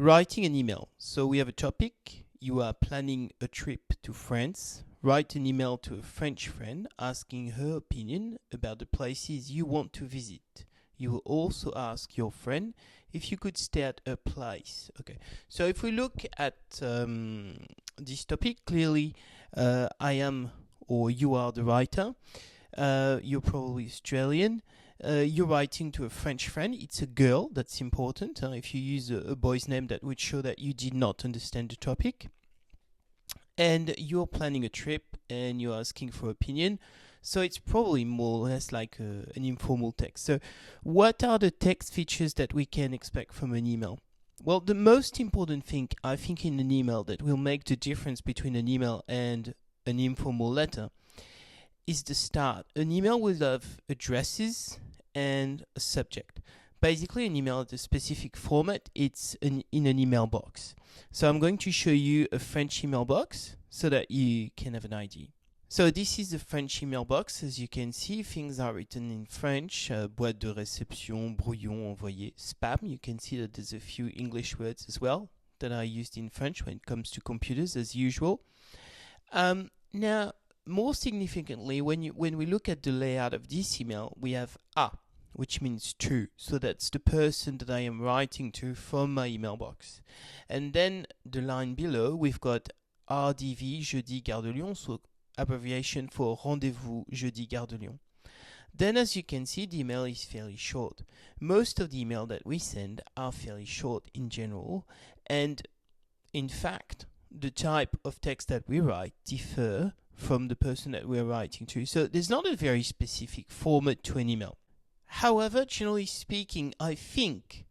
Writing an email. So we have a topic. You are planning a trip to France. Write an email to a French friend asking her opinion about the places you want to visit. You will also ask your friend if you could stay at a place. Okay. So if we look at this topic, clearly I am or you are the writer. You're probably Australian. You're writing to a French friend. It's a girl, that's important. If you use a boy's name, that would show that you did not understand the topic. And you're planning a trip and you're asking for opinion. So it's probably more or less like an informal text. So what are the text features that we can expect from an email? Well, the most important thing, I think, in an email that will make the difference between an email and an informal letter is the start. An email will have addresses and a subject. Basically, an email has a specific format. It's in an email box. So I'm going to show you a French email box so that you can have an idea. So this is the French email box. As you can see, things are written in French. Boîte de réception, brouillon, envoyé, spam. You can see that there's a few English words as well that are used in French when it comes to computers, as usual. Now, more significantly, when we look at the layout of this email, we have a, which means to. So that's the person that I am writing to from my email box. And then the line below, we've got RDV, jeudi, Gare de Lyon, so abbreviation for rendezvous, jeudi, Gare de Lyon. Then, as you can see, the email is fairly short. Most of the email that we send are fairly short in general. And in fact, the type of text that we write differ from the person that we're writing to. So there's not a very specific format to an email. However, generally speaking, I think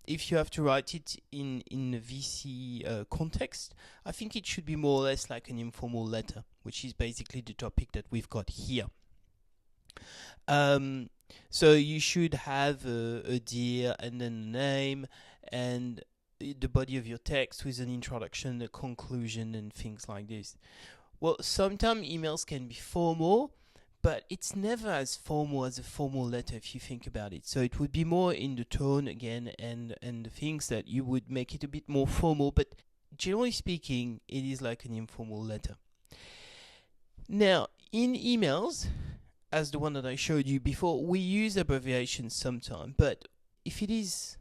if you have to write it in a VCE context, I think it should be more or less like an informal letter, which is basically the topic that we've got here. So you should have a dear and then a name and the body of your text with an introduction, a conclusion, and things like this. Well, sometimes emails can be formal, but it's never as formal as a formal letter if you think about it. So it would be more in the tone again and the things that you would make it a bit more formal, but generally speaking, it is like an informal letter. Now, in emails, as the one that I showed you before, we use abbreviations sometimes, but if it is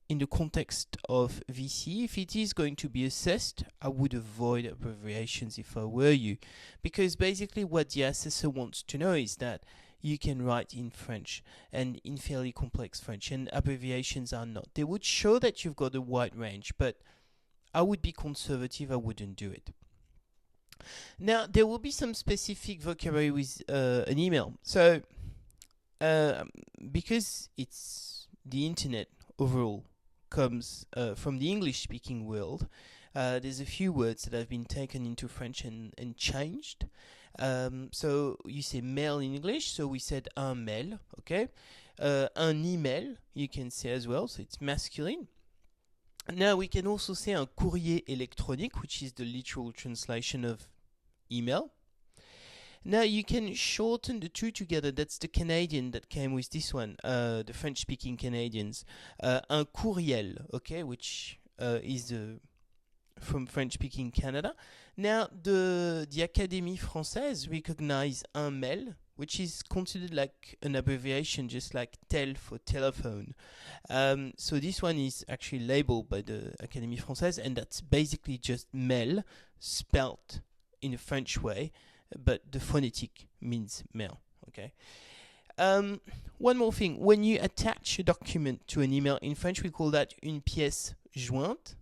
in the context of VCE, if it is going to be assessed, I would avoid abbreviations if I were you, because basically what the assessor wants to know is that you can write in French and in fairly complex French, and abbreviations are not. They would show that you've got a wide range, but I would be conservative, I wouldn't do it. Now, there will be some specific vocabulary with an email. So, because it's the internet overall, comes from the English-speaking world, there's a few words that have been taken into French and changed. So you say mail in English, so we said un mail, okay? Un email, you can say as well, so it's masculine. Now we can also say un courrier électronique, which is the literal translation of email. Now you can shorten the two together. That's the Canadian that came with this one, the French-speaking Canadians. Un courriel, okay, which is from French-speaking Canada. Now the Académie française recognize un mail, which is considered like an abbreviation, just like tel for telephone. So this one is actually labeled by the Académie française, and that's basically just mail spelt in a French way, but the phonetic means mail, okay? One more thing, when you attach a document to an email, in French we call that une pièce jointe,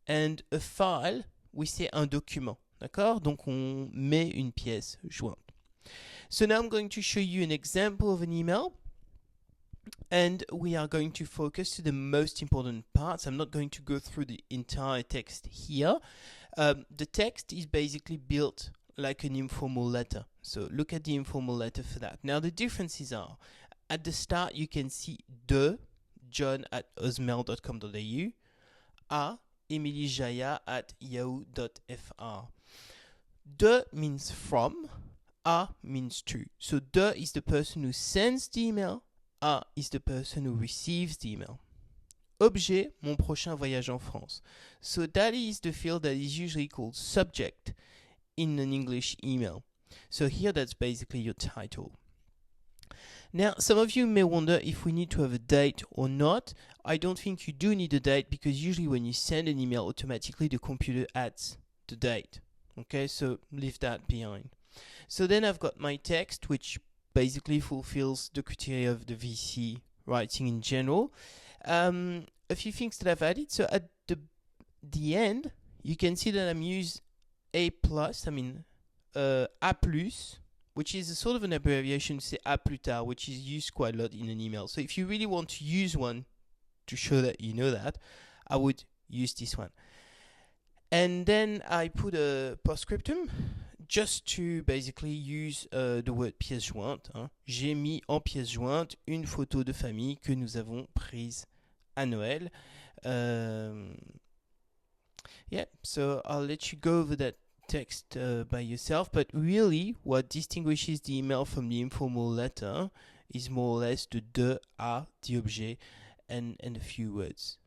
and a file, we say un document, d'accord? Donc on met une pièce jointe. So now I'm going to show you an example of an email, and we are going to focus to the most important parts. I'm not going to go through the entire text here. The text is basically built like an informal letter. So look at the informal letter for that. Now the differences are, at the start you can see de john@osmail.com.au, a Emilie Jaya at yahoo.fr. De means from, a means to. So de is the person who sends the email, a is the person who receives the email. objet, mon prochain voyage en France. So that is the field that is usually called subject in an English email. So here that's basically your title. Now, some of you may wonder if we need to have a date or not. I don't think you do need a date because usually when you send an email, automatically the computer adds the date. Okay, so leave that behind. So then I've got my text, which basically fulfills the criteria of the VCE writing in general. A few things that I've added. So at the end, you can see that I'm using A+, A+, which is a sort of an abbreviation to say à plus tard, which is used quite a lot in an email. So if you really want to use one to show that you know that, I would use this one. And then I put a postscriptum just to basically use the word pièce jointe. J'ai mis en pièce jointe une photo de famille que nous avons prise à Noël. Yeah, so I'll let you go over that text by yourself, but really what distinguishes the email from the informal letter is more or less the de, à, the objet, and a few words.